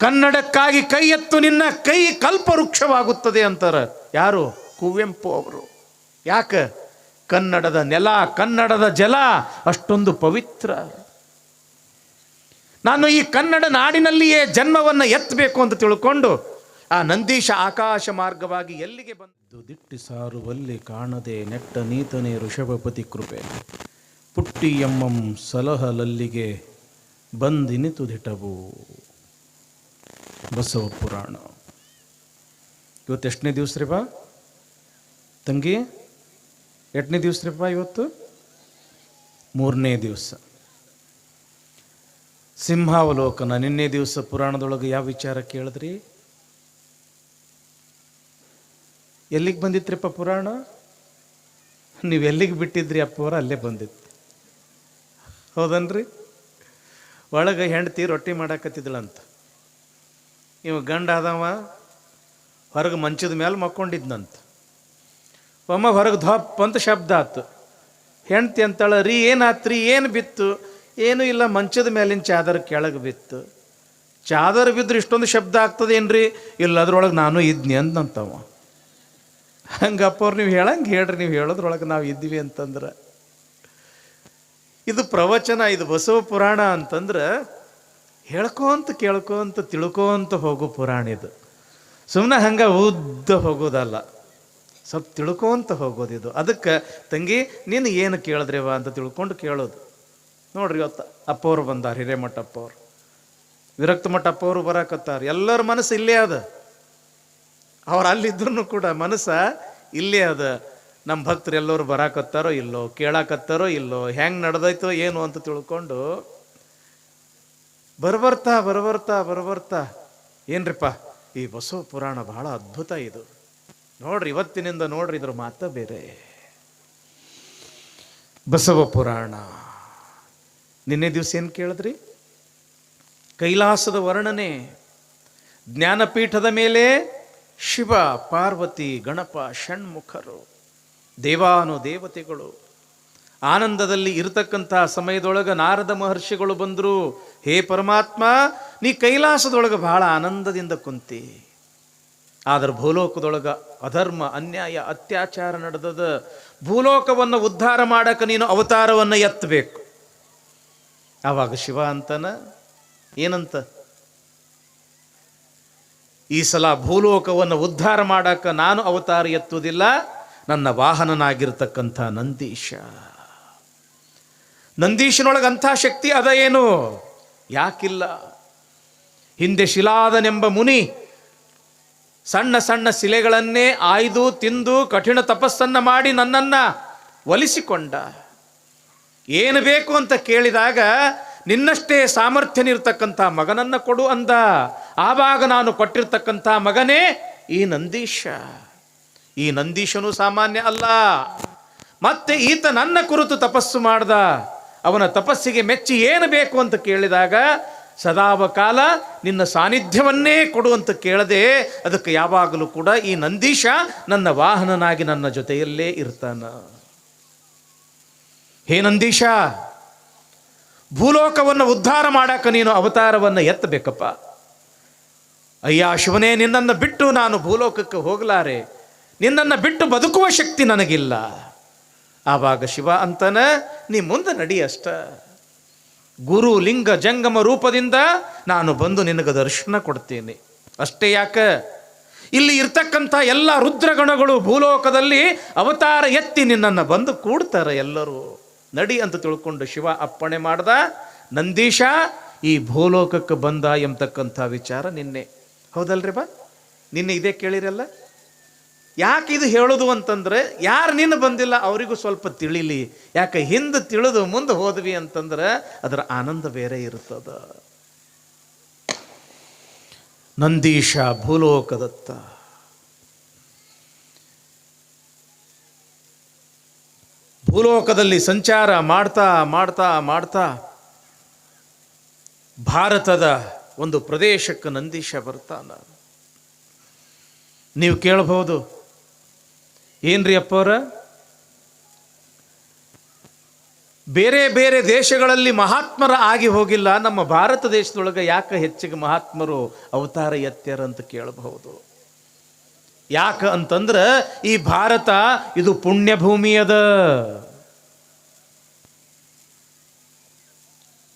ಕನ್ನಡಕ್ಕಾಗಿ ಕೈ ಎತ್ತು, ನಿನ್ನ ಕೈ ಕಲ್ಪವೃಕ್ಷವಾಗುತ್ತದೆ ಅಂತಾರೆ. ಯಾರು? ಕುವೆಂಪು ಅವರು. ಯಾಕೆ? ಕನ್ನಡದ ನೆಲ, ಕನ್ನಡದ ಜಲ ಅಷ್ಟೊಂದು ಪವಿತ್ರ. ನಾನು ಈ ಕನ್ನಡ ನಾಡಿನಲ್ಲಿಯೇ ಜನ್ಮವನ್ನು ಎತ್ತಬೇಕು ಅಂತ ತಿಳ್ಕೊಂಡು ಆ ನಂದೀಶ ಆಕಾಶ ಮಾರ್ಗವಾಗಿ ಎಲ್ಲಿಗೆ ಬಂದು ದಿಟ್ಟಿ ಸಾರುವಲ್ಲಿ ಕಾಣದೆ ನೆಟ್ಟ ನೀತನೇ ಋಷಭಪತಿ ಕೃಪೆ ಪುಟ್ಟಿ ಎಮ್ಮಂ ಸಲಹಲಲ್ಲಿಗೆ ಬಂದಿನಿತು ದಿಟವು. ಬಸವ ಪುರಾಣ. ಇವತ್ತು ಎಷ್ಟನೇ ದಿವಸ ರೀ ಬಾ ತಂಗಿ? ಎಷ್ಟನೇ ದಿವಸ ರೀ ಬಾ ಇವತ್ತು? 3ನೇ ದಿವಸ. ಸಿಂಹಾವಲೋಕನ. ನಿನ್ನೆ ದಿವಸ ಪುರಾಣದೊಳಗೆ ಯಾವ ವಿಚಾರ ಕೇಳಿದ್ರಿ? ಎಲ್ಲಿಗೆ ಬಂದಿತ್ರಿಪ್ಪ ಪುರಾಣ? ನೀವು ಎಲ್ಲಿಗೆ ಬಿಟ್ಟಿದ್ರಿ ಅಪ್ಪವರ ಅಲ್ಲೇ ಬಂದಿತ್ತು. ಹೌದನ್ರಿ? ಒಳಗೆ ಹೆಂಡತಿ ರೊಟ್ಟಿ ಮಾಡಾಕತ್ತಿದ್ಳಂತ. ಇವ ಗಂಡ ಆದವ ಹೊರಗೆ ಮಂಚದ ಮೇಲೆ ಮಕ್ಕೊಂಡಿದ್ನಂತ. ಒಮ್ಮ ಹೊರಗೆ ಧಪ್ ಅಂತ ಶಬ್ದ ಆತು. ಹೆಂಡತಿ ಅಂತಾಳ, ರೀ ಏನಾತ್ರಿ? ಏನು ಬಿತ್ತು? ಏನೂ ಇಲ್ಲ, ಮಂಚದ ಮೇಲಿನ ಚಾದರ್ ಕೆಳಗೆ ಬಿತ್ತು. ಚಾದರ್ ಬಿದ್ದರೆ ಇಷ್ಟೊಂದು ಶಬ್ದ ಆಗ್ತದೇನ್ರಿ? ಇಲ್ಲ, ಅದ್ರೊಳಗೆ ನಾನು ಇದ್ನಿ ಅಂತಂತವ. ಹಂಗಪ್ಪವ್ರು ನೀವು ಹೇಳಂಗೆ ಹೇಳ್ರಿ, ನೀವು ಹೇಳೋದ್ರೊಳಗೆ ನಾವು ಇದ್ದೀವಿ ಅಂತಂದ್ರೆ. ಇದು ಪ್ರವಚನ, ಇದು ಬಸವ ಪುರಾಣ ಅಂತಂದ್ರೆ ಹೇಳ್ಕೋಂತ ಕೇಳ್ಕೋಂತ ತಿಳ್ಕೋಂತ ಹೋಗೋ ಪುರಾಣ ಇದು. ಸುಮ್ಮನೆ ಹಂಗೆ ಉದ್ದ ಹೋಗೋದಲ್ಲ, ಸ್ವಲ್ಪ ತಿಳ್ಕೋಂತ ಹೋಗೋದಿದು. ಅದಕ್ಕೆ ತಂಗಿ ನೀನು ಏನು ಕೇಳಿದ್ರೇವ ಅಂತ ತಿಳ್ಕೊಂಡು ಕೇಳೋದು. ನೋಡ್ರಿ, ಇವತ್ತು ಅಪ್ಪವ್ರು ಬಂದಾರ, ಹಿರೇಮಠ ಅಪ್ಪವ್ರು, ವಿರಕ್ತ ಮಠ ಅಪ್ಪವರು ಬರಾಕತ್ತಾರ. ಎಲ್ಲರ ಮನಸ್ಸು ಇಲ್ಲೇ ಅದ. ಅವ್ರು ಅಲ್ಲಿದ್ರು ಕೂಡ ಮನಸ್ಸ ಇಲ್ಲೇ ಅದ. ನಮ್ಮ ಭಕ್ತರು ಎಲ್ಲರೂ ಬರಾಕತ್ತಾರೋ ಇಲ್ಲೋ, ಕೇಳಾಕತ್ತಾರೋ ಇಲ್ಲೋ, ಹೆಂಗೆ ನಡೆದೈತೋ ಏನು ಅಂತ ತಿಳ್ಕೊಂಡು ಬರಬರ್ತಾ ಏನ್ರಿಪ್ಪ ಈ ಬಸವ ಪುರಾಣ ಬಹಳ ಅದ್ಭುತ ಇದು. ನೋಡ್ರಿ, ಇವತ್ತಿನಿಂದ ನೋಡ್ರಿ, ಇದ್ರ ಮಾತ ಬೇರೆ. ಬಸವ ಪುರಾಣ. ನಿನ್ನೆ ದಿವಸ ಏನು ಕೇಳಿದ್ರಿ? ಕೈಲಾಸದ ವರ್ಣನೆ. ಜ್ಞಾನಪೀಠದ ಮೇಲೆ ಶಿವ, ಪಾರ್ವತಿ, ಗಣಪ, ಷಣ್ಮುಖರು, ದೇವಾನು ದೇವತೆಗಳು ಆನಂದದಲ್ಲಿ ಇರತಕ್ಕಂಥ ಸಮಯದೊಳಗೆ ನಾರದ ಮಹರ್ಷಿಗಳು ಬಂದರು. ಹೇ ಪರಮಾತ್ಮ, ನೀ ಕೈಲಾಸದೊಳಗೆ ಬಹಳ ಆನಂದದಿಂದ ಕುಂತಿ. ಆದ್ರೆ ಭೂಲೋಕದೊಳಗೆ ಅಧರ್ಮ, ಅನ್ಯಾಯ, ಅತ್ಯಾಚಾರ ನಡೆದದ. ಭೂಲೋಕವನ್ನು ಉದ್ಧಾರ ಮಾಡಕ್ಕೆ ನೀನು ಅವತಾರವನ್ನು ಎತ್ತಬೇಕು. ಆವಾಗ ಶಿವ ಅಂತನ ಏನಂತ? ಈ ಸಲ ಭೂಲೋಕವನ್ನು ಉದ್ಧಾರ ಮಾಡಕ್ಕೆ ನಾನು ಅವತಾರ ಎತ್ತುವುದಿಲ್ಲ, ನನ್ನ ವಾಹನನಾಗಿರ್ತಕ್ಕಂಥ ನಂದೀಶ. ನಂದೀಶನೊಳಗಂಥ ಶಕ್ತಿ ಅದ ಏನು? ಯಾಕಿಲ್ಲ? ಹಿಂದೆ ಶಿಲಾದನೆಂಬ ಮುನಿ ಸಣ್ಣ ಸಣ್ಣ ಶಿಲೆಗಳನ್ನೇ ಆಯ್ದು ತಿಂದು ಕಠಿಣ ತಪಸ್ಸನ್ನು ಮಾಡಿ ನನ್ನನ್ನು ಒಲಿಸಿಕೊಂಡ. ಏನು ಬೇಕು ಅಂತ ಕೇಳಿದಾಗ ನಿನ್ನಷ್ಟೇ ಸಾಮರ್ಥ್ಯನಿರ್ತಕ್ಕಂಥ ಮಗನನ್ನು ಕೊಡು ಅಂದ. ಆವಾಗ ನಾನು ಕೊಟ್ಟಿರ್ತಕ್ಕಂಥ ಮಗನೇ ಈ ನಂದೀಶ. ಈ ನಂದೀಶನು ಸಾಮಾನ್ಯ ಅಲ್ಲ. ಮತ್ತೆ ಈತ ನನ್ನ ಕುರಿತು ತಪಸ್ಸು ಮಾಡ್ದ. ಅವನ ತಪಸ್ಸಿಗೆ ಮೆಚ್ಚಿ ಏನು ಬೇಕು ಅಂತ ಕೇಳಿದಾಗ ಸದಾವಕಾಲ ನಿನ್ನ ಸಾನ್ನಿಧ್ಯವನ್ನೇ ಕೊಡು ಅಂತ ಕೇಳದೆ, ಅದಕ್ಕೆ ಯಾವಾಗಲೂ ಕೂಡ ಈ ನಂದೀಶ ನನ್ನ ವಾಹನನಾಗಿ ನನ್ನ ಜೊತೆಯಲ್ಲೇ ಇರ್ತಾನ. ಹೇ ನಂದೀಶ, ಭೂಲೋಕವನ್ನು ಉದ್ಧಾರ ಮಾಡಕ್ಕೆ ನೀನು ಅವತಾರವನ್ನು ಎತ್ತಬೇಕಪ್ಪ. ಅಯ್ಯ ಶಿವನೇ, ನಿನ್ನನ್ನು ಬಿಟ್ಟು ನಾನು ಭೂಲೋಕಕ್ಕೆ ಹೋಗಲಾರೆ, ನಿನ್ನನ್ನು ಬಿಟ್ಟು ಬದುಕುವ ಶಕ್ತಿ ನನಗಿಲ್ಲ. ಆವಾಗ ಶಿವ ಅಂತನ, ನೀ ಮುಂದೆ ನಡಿ ಅಷ್ಟ. ಗುರು ಲಿಂಗ ಜಂಗಮ ರೂಪದಿಂದ ನಾನು ಬಂದು ನಿನಗೆ ದರ್ಶನ ಕೊಡ್ತೇನೆ ಅಷ್ಟೇ. ಯಾಕೆ? ಇಲ್ಲಿ ಇರ್ತಕ್ಕಂಥ ಎಲ್ಲ ರುದ್ರಗಣಗಳು ಭೂಲೋಕದಲ್ಲಿ ಅವತಾರ ಎತ್ತಿ ನಿನ್ನನ್ನು ಬಂದು ಕೂಡ್ತಾರೆ ಎಲ್ಲರೂ. ನಡಿ ಅಂತ ತಿಳ್ಕೊಂಡು ಶಿವ ಅಪ್ಪಣೆ ಮಾಡ್ದ. ನಂದೀಶ ಈ ಭೂಲೋಕಕ್ಕೆ ಬಂದ ಎಂಬತಕ್ಕಂಥ ವಿಚಾರ ನಿನ್ನೆ, ಹೌದಲ್ರಿ ಬಾ? ನಿನ್ನೆ ಇದೇ ಕೇಳಿರಲ್ಲ. ಯಾಕೆ ಇದು ಹೇಳೋದು ಅಂತಂದ್ರೆ, ಯಾರು ನಿನ್ನ ಬಂದಿಲ್ಲ ಅವರಿಗೂ ಸ್ವಲ್ಪ ತಿಳಿಲಿ. ಯಾಕೆ ಹಿಂದೆ ತಿಳಿದು ಮುಂದೆ ಹೋದ್ವಿ ಅಂತಂದ್ರೆ ಅದರ ಆನಂದ ಬೇರೆ ಇರ್ತದ. ನಂದೀಶ ಭೂಲೋಕದತ್ತ. ಭೂಲೋಕದಲ್ಲಿ ಸಂಚಾರ ಮಾಡ್ತಾ ಮಾಡ್ತಾ ಮಾಡ್ತಾ ಭಾರತದ ಒಂದು ಪ್ರದೇಶಕ್ಕೆ ನಂದೀಶ ಬರ್ತಾನ. ನೀವು ಕೇಳಬಹುದು, ಏನ್ರಿ ಅಪ್ಪವ್ರ ಬೇರೆ ಬೇರೆ ದೇಶಗಳಲ್ಲಿ ಮಹಾತ್ಮರ ಆಗಿ ಹೋಗಿಲ್ಲ, ನಮ್ಮ ಭಾರತ ದೇಶದೊಳಗೆ ಯಾಕೆ ಹೆಚ್ಚಿಗೆ ಮಹಾತ್ಮರು ಅವತಾರ ಎತ್ಯಾರ ಅಂತ ಕೇಳಬಹುದು. ಯಾಕ ಅಂತಂದ್ರೆ ಈ ಭಾರತ ಇದು ಪುಣ್ಯ ಭೂಮಿ ಅದ.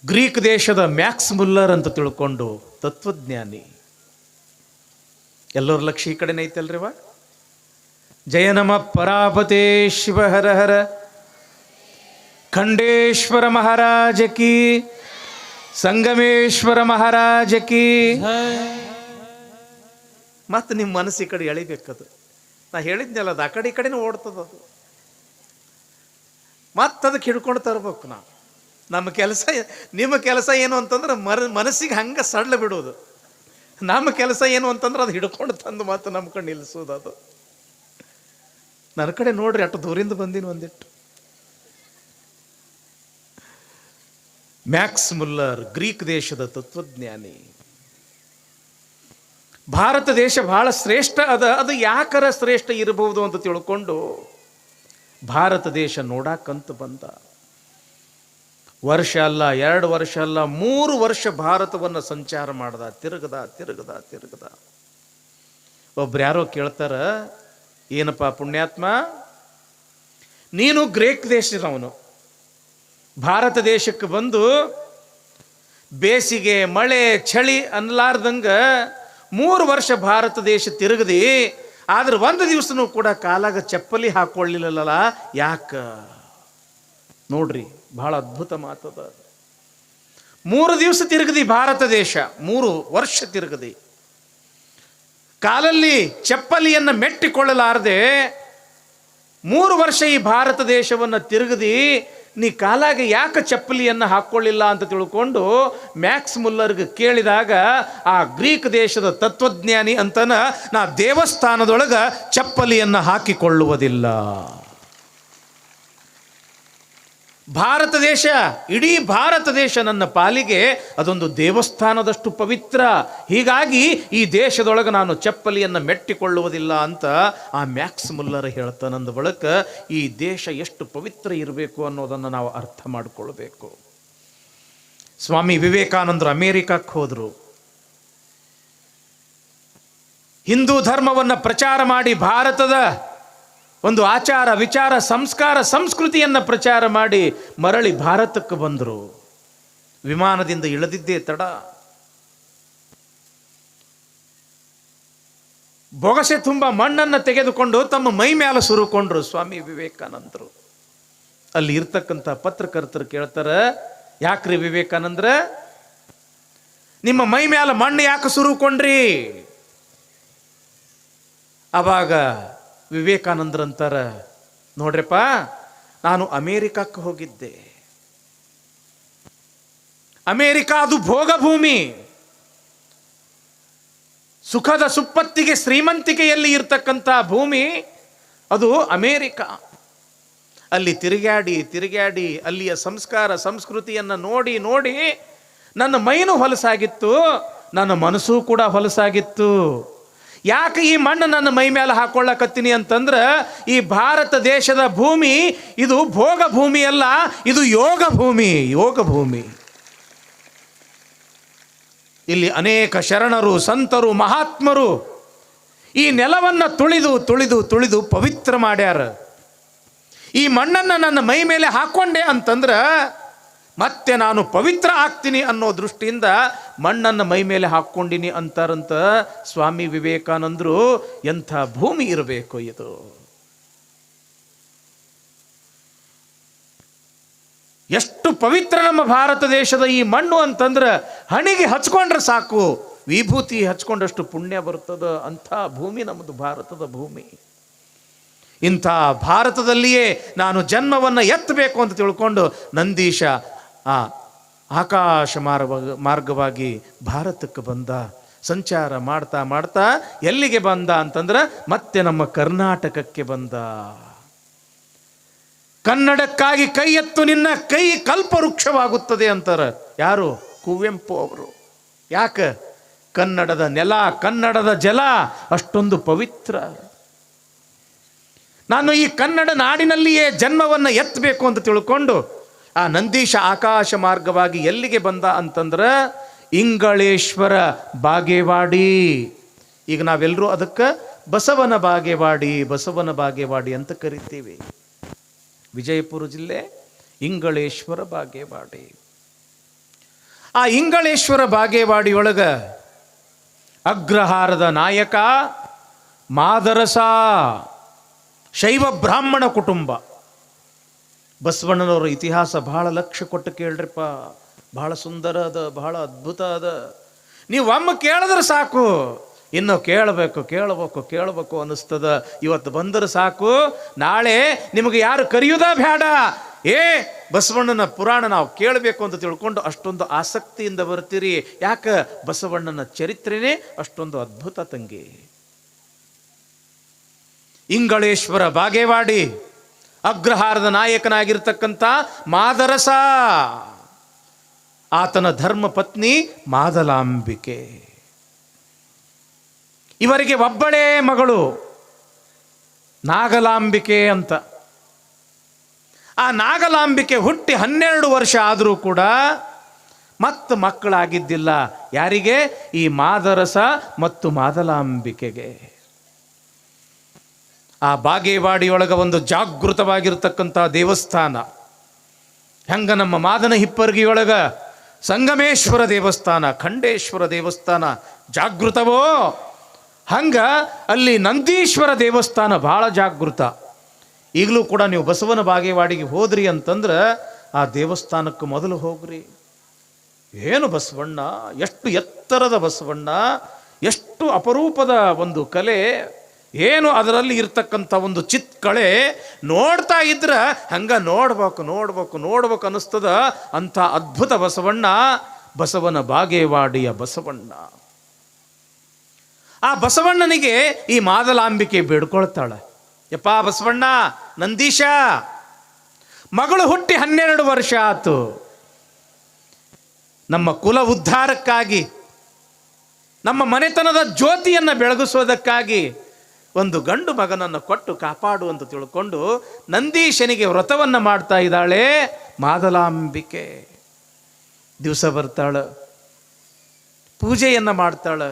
ಗ್ರೀಕ್ ದೇಶದ ಮ್ಯಾಕ್ಸ್ ಮುಲ್ಲರ್ ಅಂತ ತಿಳ್ಕೊಂಡು ತತ್ವಜ್ಞಾನಿ, ಎಲ್ಲರ ಲಕ್ಷ್ಯ ಈ ಕಡೆನೇ ಐತಲ್ರಿವ. ಜಯ ನಮ ಪರಾಪತೆ ಶಿವ ಹರ ಹರ ಖಂಡೇಶ್ವರ ಮಹಾರಾಜ ಕಿ, ಸಂಗಮೇಶ್ವರ ಮಹಾರಾಜ ಕಿ. ಮತ್ತೆ ನಿಮ್ಮ ಮನಸ್ಸು ಈ ಕಡೆ ಎಳಿಬೇಕದು. ನಾ ಹೇಳಿದ್ನಲ್ಲ, ಅದು ಆ ಕಡೆ ಈ ಕಡೆನೂ ಓಡ್ತದದು. ಮತ್ತೆ ಅದಕ್ಕೆ ಹಿಡ್ಕೊಂಡು ತರ್ಬೇಕು ನಾವು. ನಮ್ಮ ಕೆಲಸ, ನಿಮ್ಮ ಕೆಲಸ ಏನು ಅಂತಂದ್ರೆ ಮನಸ್ಸಿಗೆ ಹಂಗೆ ಸಡ್ಲ ಬಿಡೋದು. ನಮ್ಮ ಕೆಲಸ ಏನು ಅಂತಂದ್ರೆ ಅದು ಹಿಡ್ಕೊಂಡು ತಂದು ಮತ್ತೆ ನಮ್ಮ ಕಡೆ ನಿಲ್ಲಿಸೋದು. ಅದು ನನ್ನ ಕಡೆ ನೋಡ್ರಿ, ಅಷ್ಟು ದೂರಿಂದ ಬಂದೀನಿ ಒಂದಿಟ್ಟು. ಮ್ಯಾಕ್ಸ್ ಮುಲ್ಲರ್ ಗ್ರೀಕ್ ದೇಶದ ತತ್ವಜ್ಞಾನಿ. ಭಾರತ ದೇಶ ಬಹಳ ಶ್ರೇಷ್ಠ ಅದ. ಅದು ಯಾಕರ ಶ್ರೇಷ್ಠ ಇರಬಹುದು ಅಂತ ತಿಳ್ಕೊಂಡು ಭಾರತ ದೇಶ ನೋಡಾಕಂತ ಬಂದ. ವರ್ಷ ಅಲ್ಲ, 2 ವರ್ಷ ಅಲ್ಲ, 3 ವರ್ಷ ಭಾರತವನ್ನು ಸಂಚಾರ ಮಾಡ್ದ. ತಿರುಗದ. ಒಬ್ರು ಯಾರೋ ಕೇಳ್ತಾರ, ಏನಪ್ಪ ಪುಣ್ಯಾತ್ಮ, ನೀನು ಗ್ರೀಕ್ ದೇಶದವನು, ಭಾರತ ದೇಶಕ್ಕೆ ಬಂದು ಬೇಸಿಗೆ ಮಳೆ ಚಳಿ ಅನ್ಲಾರ್ದಂಗ 3 ವರ್ಷ ಭಾರತ ದೇಶ ತಿರುಗದಿ, ಆದ್ರೆ 1 ದಿವಸನೂ ಕೂಡ ಕಾಲಾಗ ಚಪ್ಪಲಿ ಹಾಕೊಳ್ಳಿಲ್ಲಲ್ಲ, ಯಾಕ? ನೋಡ್ರಿ, ಬಹಳ ಅದ್ಭುತ ಮಾತದ. 3 ದಿವಸ ತಿರುಗದಿ ಭಾರತ ದೇಶ, 3 ವರ್ಷ ತಿರುಗದಿ, ಕಾಲಲ್ಲಿ ಚಪ್ಪಲಿಯನ್ನು ಮೆಟ್ಟಿಕೊಳ್ಳಲಾರದೆ 3 ವರ್ಷ ಈ ಭಾರತ ದೇಶವನ್ನು ತಿರುಗದಿ, ನೀ ಕಾಲಾಗೆ ಯಾಕೆ ಚಪ್ಪಲಿಯನ್ನು ಹಾಕ್ಕೊಳ್ಳಿಲ್ಲ ಅಂತ ತಿಳ್ಕೊಂಡು ಮ್ಯಾಕ್ಸ್ ಮುಲ್ಲರ್ಗೆ ಕೇಳಿದಾಗ, ಆ ಗ್ರೀಕ್ ದೇಶದ ತತ್ವಜ್ಞಾನಿ ಅಂತನ, ನಾ ದೇವಸ್ಥಾನದೊಳಗೆ ಚಪ್ಪಲಿಯನ್ನು ಹಾಕಿಕೊಳ್ಳುವುದಿಲ್ಲ. ಭಾರತ ದೇಶ, ಇಡೀ ಭಾರತ ದೇಶ ನನ್ನ ಪಾಲಿಗೆ ಅದೊಂದು ದೇವಸ್ಥಾನದಷ್ಟು ಪವಿತ್ರ. ಹೀಗಾಗಿ ಈ ದೇಶದೊಳಗೆ ನಾನು ಚಪ್ಪಲಿಯನ್ನು ಮೆಟ್ಟಿಕೊಳ್ಳುವುದಿಲ್ಲ ಅಂತ ಆ ಮ್ಯಾಕ್ಸ್ ಮುಲ್ಲರ್ ಹೇಳ್ತಾನಂದ ಬಳಿಕ ಈ ದೇಶ ಎಷ್ಟು ಪವಿತ್ರ ಇರಬೇಕು ಅನ್ನೋದನ್ನು ನಾವು ಅರ್ಥ ಮಾಡಿಕೊಳ್ಬೇಕು. ಸ್ವಾಮಿ ವಿವೇಕಾನಂದರು ಅಮೇರಿಕಕ್ಕೆ ಹೋದರು. ಹಿಂದೂ ಧರ್ಮವನ್ನು ಪ್ರಚಾರ ಮಾಡಿ, ಭಾರತದ ಒಂದು ಆಚಾರ ವಿಚಾರ ಸಂಸ್ಕಾರ ಸಂಸ್ಕೃತಿಯನ್ನು ಪ್ರಚಾರ ಮಾಡಿ ಮರಳಿ ಭಾರತಕ್ಕೆ ಬಂದರು. ವಿಮಾನದಿಂದ ಇಳಿದಿದ್ದೇ ತಡ, ಬೊಗಸೆ ತುಂಬ ಮಣ್ಣನ್ನು ತೆಗೆದುಕೊಂಡು ತಮ್ಮ ಮೈ ಮೇಲೆ ಸುರುಕೊಂಡ್ರು ಸ್ವಾಮಿ ವಿವೇಕಾನಂದರು. ಅಲ್ಲಿ ಇರ್ತಕ್ಕಂಥ ಪತ್ರಕರ್ತರು ಕೇಳ್ತಾರೆ, ಯಾಕ್ರಿ ವಿವೇಕಾನಂದ್ರ, ನಿಮ್ಮ ಮೈ ಮೇಲೆ ಮಣ್ಣು ಯಾಕೆ ಸುರುಕೊಂಡ್ರಿ? ಅವಾಗ ವಿವೇಕಾನಂದರಂತಾರ, ನೋಡ್ರಪ್ಪ, ನಾನು ಅಮೇರಿಕಕ್ಕೆ ಹೋಗಿದ್ದೆ. ಅಮೇರಿಕಾ ಅದು ಭೋಗಭೂಮಿ, ಸುಖದ ಸುಪ್ಪತ್ತಿಗೆ ಶ್ರೀಮಂತಿಕೆಯಲ್ಲಿ ಇರ್ತಕ್ಕಂಥ ಭೂಮಿ ಅದು ಅಮೇರಿಕಾ. ಅಲ್ಲಿ ತಿರುಗಾಡಿ ಅಲ್ಲಿಯ ಸಂಸ್ಕಾರ ಸಂಸ್ಕೃತಿಯನ್ನು ನೋಡಿ ನೋಡಿ ನನ್ನ ಮೈನೂ ಹೊಲಸಾಗಿತ್ತು, ನನ್ನ ಮನಸ್ಸೂ ಕೂಡ ಹೊಲಸಾಗಿತ್ತು. ಯಾಕೆ ಈ ಮಣ್ಣು ನನ್ನ ಮೈ ಮೇಲೆ ಹಾಕೊಳ್ಳಕತ್ತೀನಿ ಅಂತಂದ್ರೆ, ಈ ಭಾರತ ದೇಶದ ಭೂಮಿ ಇದು ಭೋಗ ಭೂಮಿ ಅಲ್ಲ, ಇದು ಯೋಗ ಭೂಮಿ. ಇಲ್ಲಿ ಅನೇಕ ಶರಣರು, ಸಂತರು, ಮಹಾತ್ಮರು ಈ ನೆಲವನ್ನು ತುಳಿದು ಪವಿತ್ರ ಮಾಡ್ಯಾರ. ಈ ಮಣ್ಣನ್ನು ನನ್ನ ಮೈ ಮೇಲೆ ಹಾಕೊಂಡೆ ಅಂತಂದ್ರೆ ಮತ್ತೆ ನಾನು ಪವಿತ್ರ ಆಗ್ತೀನಿ ಅನ್ನೋ ದೃಷ್ಟಿಯಿಂದ ಮಣ್ಣನ್ನು ಮೈ ಮೇಲೆ ಹಾಕ್ಕೊಂಡಿನಿ ಅಂತಾರಂತ ಸ್ವಾಮಿ ವಿವೇಕಾನಂದರು. ಎಂಥ ಭೂಮಿ ಇರಬೇಕು ಇದು! ಎಷ್ಟು ಪವಿತ್ರ ನಮ್ಮ ಭಾರತ ದೇಶದ ಈ ಮಣ್ಣು ಅಂತಂದ್ರೆ, ಹಣಿಗೆ ಹಚ್ಕೊಂಡ್ರೆ ಸಾಕು, ವಿಭೂತಿ ಹಚ್ಕೊಂಡಷ್ಟು ಪುಣ್ಯ ಬರ್ತದ. ಅಂಥ ಭೂಮಿ ನಮ್ಮದು ಭಾರತದ ಭೂಮಿ. ಇಂಥ ಭಾರತದಲ್ಲಿಯೇ ನಾನು ಜನ್ಮವನ್ನು ಎತ್ತಬೇಕು ಅಂತ ತಿಳ್ಕೊಂಡು ನಂದೀಶ ಆ ಆಕಾಶ ಮಾರ್ಗವಾಗಿ ಭಾರತಕ್ಕೆ ಬಂದ. ಸಂಚಾರ ಮಾಡ್ತಾ ಎಲ್ಲಿಗೆ ಬಂದ ಅಂತಂದ್ರೆ ಮತ್ತೆ ನಮ್ಮ ಕರ್ನಾಟಕಕ್ಕೆ ಬಂದ. ಕನ್ನಡಕ್ಕಾಗಿ ಕೈ ಎತ್ತು, ನಿನ್ನ ಕೈ ಕಲ್ಪವೃಕ್ಷವಾಗುತ್ತದೆ ಅಂತಾರೆ. ಯಾರು? ಕುವೆಂಪು ಅವರು. ಯಾಕೆ? ಕನ್ನಡದ ನೆಲ, ಕನ್ನಡದ ಜಲ ಅಷ್ಟೊಂದು ಪವಿತ್ರ. ನಾನು ಈ ಕನ್ನಡ ನಾಡಿನಲ್ಲಿಯೇ ಜನ್ಮವನ್ನು ಎತ್ತಬೇಕು ಅಂತ ತಿಳ್ಕೊಂಡು ಆ ನಂದೀಶ ಆಕಾಶ ಮಾರ್ಗವಾಗಿ ಎಲ್ಲಿಗೆ ಬಂದ ಅಂತಂದ್ರೆ ಇಂಗಳೇಶ್ವರ ಬಾಗೇವಾಡಿ. ಈಗ ನಾವೆಲ್ಲರೂ ಅದಕ್ಕೆ ಬಸವನ ಬಾಗೇವಾಡಿ ಅಂತ ಕರಿತೀವಿ. ವಿಜಯಪುರ ಜಿಲ್ಲೆ ಇಂಗಳೇಶ್ವರ ಬಾಗೇವಾಡಿ. ಆ ಇಂಗಳೇಶ್ವರ ಬಾಗೇವಾಡಿಯೊಳಗ ಅಗ್ರಹಾರದ ನಾಯಕ ಮಾದರಸ, ಶೈವ ಬ್ರಾಹ್ಮಣ ಕುಟುಂಬ. ಬಸವಣ್ಣನವರ ಇತಿಹಾಸ ಬಹಳ ಲಕ್ಷ್ಯ ಕೊಟ್ಟು ಕೇಳ್ರಿಪ್ಪ. ಬಹಳ ಸುಂದರ ಅದ, ಬಹಳ ಅದ್ಭುತ ಅದ. ನೀವು ಒಮ್ಮ ಕೇಳಿದ್ರೆ ಸಾಕು, ಇನ್ನು ಕೇಳಬೇಕು ಅನ್ನಿಸ್ತದ. ಇವತ್ತು ಬಂದರೆ ಸಾಕು, ನಾಳೆ ನಿಮಗೆ ಯಾರು ಕರೆಯುವುದ ಬೇಡ. ಬಸವಣ್ಣನ ಪುರಾಣ ನಾವು ಕೇಳಬೇಕು ಅಂತ ತಿಳ್ಕೊಂಡು ಅಷ್ಟೊಂದು ಆಸಕ್ತಿಯಿಂದ ಬರ್ತೀರಿ. ಯಾಕೆ? ಬಸವಣ್ಣನ ಚರಿತ್ರೆನೇ ಅಷ್ಟೊಂದು ಅದ್ಭುತ ತಂಗಿ. ಇಂಗಳೇಶ್ವರ ಬಾಗೇವಾಡಿ ಅಗ್ರಹಾರದ ನಾಯಕನಾಗಿರ್ತಕ್ಕಂಥ ಮಾದರಸ, ಆತನ ಧರ್ಮ ಪತ್ನಿ ಮಾದಲಾಂಬಿಕೆ. ಇವರಿಗೆ ಒಬ್ಬಳೇ ಮಗಳು ನಾಗಲಾಂಬಿಕೆ ಅಂತ. ಆ ನಾಗಲಾಂಬಿಕೆ ಹುಟ್ಟಿ 12 ವರ್ಷ ಆದರೂ ಕೂಡ ಮತ್ತೆ ಮಕ್ಕಳಾಗಿದ್ದಿಲ್ಲ. ಯಾರಿಗೆ? ಈ ಮಾದರಸ ಮತ್ತು ಮಾದಲಾಂಬಿಕೆಗೆ. ಆ ಬಾಗೇವಾಡಿಯೊಳಗೆ ಒಂದು ಜಾಗೃತವಾಗಿರ್ತಕ್ಕಂಥ ದೇವಸ್ಥಾನ. ಹೆಂಗ ನಮ್ಮ ಮಾದನ ಹಿಪ್ಪರ್ಗಿಯೊಳಗ ಸಂಗಮೇಶ್ವರ ದೇವಸ್ಥಾನ, ಖಂಡೇಶ್ವರ ದೇವಸ್ಥಾನ ಜಾಗೃತವೋ, ಹಂಗ ಅಲ್ಲಿ ನಂದೀಶ್ವರ ದೇವಸ್ಥಾನ ಬಹಳ ಜಾಗೃತ. ಈಗಲೂ ಕೂಡ ನೀವು ಬಸವನ ಬಾಗೇವಾಡಿಗೆ ಹೋದ್ರಿ ಅಂತಂದ್ರೆ ಆ ದೇವಸ್ಥಾನಕ್ಕೆ ಮೊದಲು ಹೋಗ್ರಿ. ಏನು ಬಸವಣ್ಣ, ಎಷ್ಟು ಎತ್ತರದ ಬಸವಣ್ಣ, ಎಷ್ಟು ಅಪರೂಪದ ಒಂದು ಕಲೆ, ಏನು ಅದರಲ್ಲಿ ಇರ್ತಕ್ಕಂಥ ಒಂದು ಚಿತ್ಕಳೆ ನೋಡ್ತಾ ಇದ್ರೆ ಹಂಗ ನೋಡ್ಬೇಕು ಅನ್ನಿಸ್ತದ. ಅಂಥ ಅದ್ಭುತ ಬಸವಣ್ಣ, ಬಸವನ ಬಾಗೇವಾಡಿಯ ಬಸವಣ್ಣ. ಆ ಬಸವಣ್ಣನಿಗೆ ಈ ಮಾದಲಾಂಬಿಕೆ ಬೇಡ್ಕೊಳ್ತಾಳೆ, ಯಪ್ಪ ಬಸವಣ್ಣ, ನಂದೀಶ, ಮಗಳು ಹುಟ್ಟಿ 12 ವರ್ಷ ಆತು. ನಮ್ಮ ಕುಲ ಉದ್ಧಾರಕ್ಕಾಗಿ, ನಮ್ಮ ಮನೆತನದ ಜ್ಯೋತಿಯನ್ನು ಬೆಳಗಿಸೋದಕ್ಕಾಗಿ ಒಂದು ಗಂಡು ಮಗನನ್ನು ಕೊಟ್ಟು ಕಾಪಾಡು ಅಂತ ತಿಳ್ಕೊಂಡು ನಂದೀಶನಿಗೆ ವ್ರತವನ್ನು ಮಾಡ್ತಾ ಇದ್ದಾಳೆ ಮಾದಲಾಂಬಿಕೆ. ದಿವಸ ಬರ್ತಾಳೆ, ಪೂಜೆಯನ್ನು ಮಾಡ್ತಾಳೆ,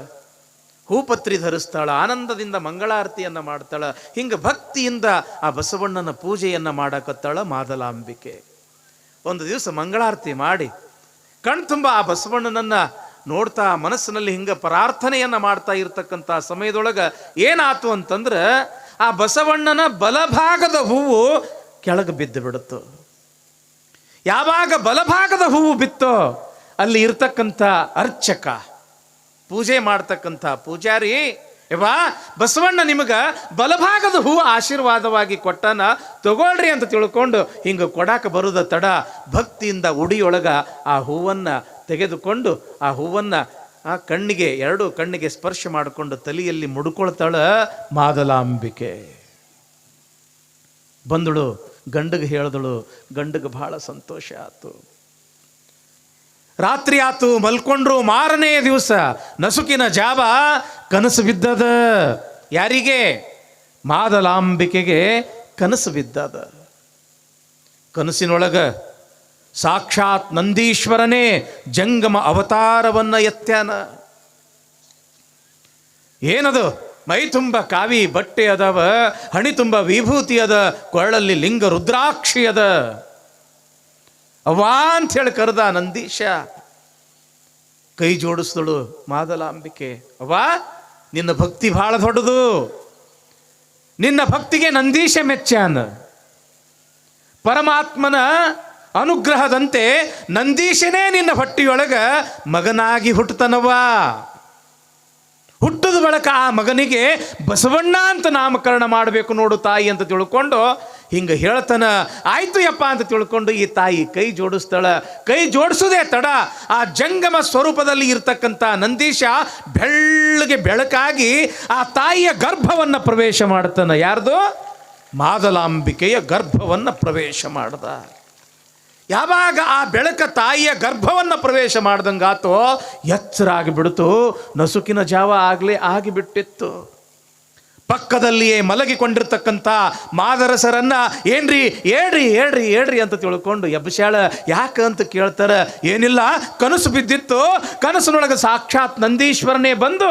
ಹೂಪತ್ರಿ ಧರಿಸ್ತಾಳೆ, ಆನಂದದಿಂದ ಮಂಗಳಾರತಿಯನ್ನು ಮಾಡ್ತಾಳೆ. ಹಿಂಗೆ ಭಕ್ತಿಯಿಂದ ಆ ಬಸವಣ್ಣನ ಪೂಜೆಯನ್ನು ಮಾಡಕತ್ತಾಳ ಮಾದಲಾಂಬಿಕೆ. ಒಂದು ದಿವಸ ಮಂಗಳಾರತಿ ಮಾಡಿ ಕಣ್ತುಂಬ ಆ ಬಸವಣ್ಣನನ್ನು ನೋಡ್ತಾ ಮನಸ್ಸಿನಲ್ಲಿ ಹಿಂಗೆ ಪ್ರಾರ್ಥನೆಯನ್ನು ಮಾಡ್ತಾ ಇರ್ತಕ್ಕಂಥ ಸಮಯದೊಳಗೆ ಏನಾಯ್ತು ಅಂತಂದ್ರೆ ಆ ಬಸವಣ್ಣನ ಬಲಭಾಗದ ಹೂವು ಕೆಳಗೆ ಬಿದ್ದು ಬಿಡುತ್ತು. ಯಾವಾಗ ಬಲಭಾಗದ ಹೂವು ಬಿತ್ತೋ ಅಲ್ಲಿ ಇರ್ತಕ್ಕಂಥ ಅರ್ಚಕ, ಪೂಜೆ ಮಾಡ್ತಕ್ಕಂಥ ಪೂಜಾರಿ, ಯವ್ವಾ ಬಸವಣ್ಣ ನಿಮಗೆ ಬಲಭಾಗದ ಹೂವು ಆಶೀರ್ವಾದವಾಗಿ ಕೊಟ್ಟನ, ತಗೊಳ್ರಿ ಅಂತ ತಿಳ್ಕೊಂಡು ಹಿಂಗೆ ಕೊಡಾಕ ಬರುದ ತಡ ಭಕ್ತಿಯಿಂದ ಉಡಿಯೊಳಗ ಆ ಹೂವನ್ನು ತೆಗೆದುಕೊಂಡು ಆ ಹೂವನ್ನು ಆ ಕಣ್ಣಿಗೆ, 2 ಕಣ್ಣಿಗೆ ಸ್ಪರ್ಶ ಮಾಡಿಕೊಂಡು ತಲೆಯಲ್ಲಿ ಮುಡ್ಕೊಳ್ತಾಳ ಮಾದಲಾಂಬಿಕೆ. ಬಂದಳು, ಗಂಡಿಗೆ ಹೇಳಿದಳು. ಗಂಡಿಗೆ ಬಹಳ ಸಂತೋಷ ಆಯ್ತು. ರಾತ್ರಿ ಆತು, ಮಲ್ಕೊಂಡ್ರು. ಮಾರನೇ ದಿವಸ ನಸುಕಿನ ಜಾವ ಕನಸು ಬಿದ್ದದ. ಯಾರಿಗೆ? ಮಾದಲಾಂಬಿಕೆಗೆ ಕನಸು ಬಿದ್ದದ. ಕನಸಿನೊಳಗ ಸಾಕ್ಷಾತ್ ನಂದೀಶ್ವರನೇ ಜಂಗಮ ಅವತಾರವನ್ನ ಎತ್ಯಾನ. ಏನದು? ಮೈ ತುಂಬ ಕಾವಿ ಬಟ್ಟೆ ಅದಾವ, ಹಣಿ ತುಂಬ ವಿಭೂತಿ ಅದ, ಕೊರಳಲ್ಲಿ ಲಿಂಗ ರುದ್ರಾಕ್ಷಿ ಅದ. ಅವ್ವಾ ಅಂತ ಹೇಳಿ ಕರೆದ ನಂದೀಶ. ಕೈ ಜೋಡಿಸಿದಳು ಮಾದಲಾಂಬಿಕೆ. ಅವ್ವಾ, ನಿನ್ನ ಭಕ್ತಿ ಬಹಳ ದೊಡ್ಡದು, ನಿನ್ನ ಭಕ್ತಿಗೆ ನಂದೀಶ ಮೆಚ್ಚಾನ. ಪರಮಾತ್ಮನ ಅನುಗ್ರಹದಂತೆ ನಂದೀಶನೇ ನಿನ್ನ ಹೊಟ್ಟಿಯೊಳಗ ಮಗನಾಗಿ ಹುಟ್ಟುತ್ತನವ. ಹುಟ್ಟದ ಬಳಿಕ ಆ ಮಗನಿಗೆ ಬಸವಣ್ಣ ಅಂತ ನಾಮಕರಣ ಮಾಡಬೇಕು ನೋಡು ತಾಯಿ ಅಂತ ತಿಳ್ಕೊಂಡು ಹಿಂಗೆ ಹೇಳ್ತಾನ. ಆಯ್ತು ಯಪ್ಪ ಅಂತ ತಿಳ್ಕೊಂಡು ಈ ತಾಯಿ ಕೈ ಜೋಡಿಸ್ತಾಳ. ಕೈ ಜೋಡಿಸೋದೇ ತಡ ಆ ಜಂಗಮ ಸ್ವರೂಪದಲ್ಲಿ ಇರ್ತಕ್ಕಂಥ ನಂದೀಶ ಬೆಳ್ಳಗೆ ಬೆಳಕಾಗಿ ಆ ತಾಯಿಯ ಗರ್ಭವನ್ನು ಪ್ರವೇಶ ಮಾಡ್ತಾನ. ಯಾರ್ದು? ಮಾದಲಾಂಬಿಕೆಯ ಗರ್ಭವನ್ನು ಪ್ರವೇಶ ಮಾಡ್ದ. ಯಾವಾಗ ಆ ಬೆಳಕ ತಾಯಿಯ ಗರ್ಭವನ್ನು ಪ್ರವೇಶ ಮಾಡ್ದಂಗಾತೋ ಎಚ್ಚರ ಆಗಿಬಿಡ್ತು. ನಸುಕಿನ ಜಾವ ಆಗಲೇ ಆಗಿಬಿಟ್ಟಿತ್ತು. ಪಕ್ಕದಲ್ಲಿಯೇ ಮಲಗಿಕೊಂಡಿರ್ತಕ್ಕಂಥ ಮಾದರಸರನ್ನ ಏನ್ರಿ ಹೇಳ್ರಿ ಹೇಳ್ರಿ ಹೇಳ್ರಿ ಅಂತ ತಿಳ್ಕೊಂಡು ಎಬ್ಸ್ಯಾಳ. ಯಾಕೆ ಅಂತ ಕೇಳ್ತಾರ. ಏನಿಲ್ಲ, ಕನಸು ಬಿದ್ದಿತ್ತು, ಕನಸಿನೊಳಗೆ ಸಾಕ್ಷಾತ್ ನಂದೀಶ್ವರನೇ ಬಂದು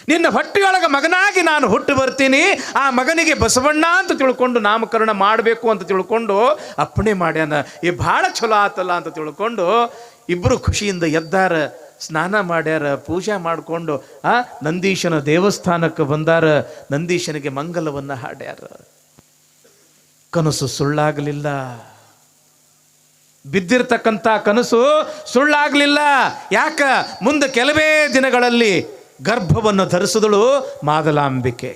ನಿನ್ನ ಹೊಟ್ಟೆಯೊಳಗೆ ಮಗನಾಗಿ ನಾನು ಹುಟ್ಟು ಬರ್ತೀನಿ, ಆ ಮಗನಿಗೆ ಬಸವಣ್ಣ ಅಂತ ತಿಳ್ಕೊಂಡು ನಾಮಕರಣ ಮಾಡಬೇಕು ಅಂತ ತಿಳ್ಕೊಂಡು ಅಪ್ಪಣೆ ಮಾಡ್ಯಾನ. ಈ ಭಾಳ ಚಲೋ ಆತಲ್ಲ ಅಂತ ತಿಳ್ಕೊಂಡು ಇಬ್ಬರು ಖುಷಿಯಿಂದ ಎದ್ದಾರ, ಸ್ನಾನ ಮಾಡ್ಯಾರ, ಪೂಜೆ ಮಾಡಿಕೊಂಡು ಆ ನಂದೀಶನ ದೇವಸ್ಥಾನಕ್ಕೆ ಬಂದಾರ. ನಂದೀಶನಿಗೆ ಮಂಗಲವನ್ನು ಹಾಡ್ಯಾರ. ಕನಸು ಸುಳ್ಳಾಗಲಿಲ್ಲ, ಬಿದ್ದಿರ್ತಕ್ಕಂಥ ಕನಸು ಸುಳ್ಳಾಗಲಿಲ್ಲ. ಯಾಕ? ಮುಂದೆ ಕೆಲವೇ ದಿನಗಳಲ್ಲಿ ಗರ್ಭವನ್ನು ಧರಿಸಿದಳು ಮಾದಲಾಂಬಿಕೆ.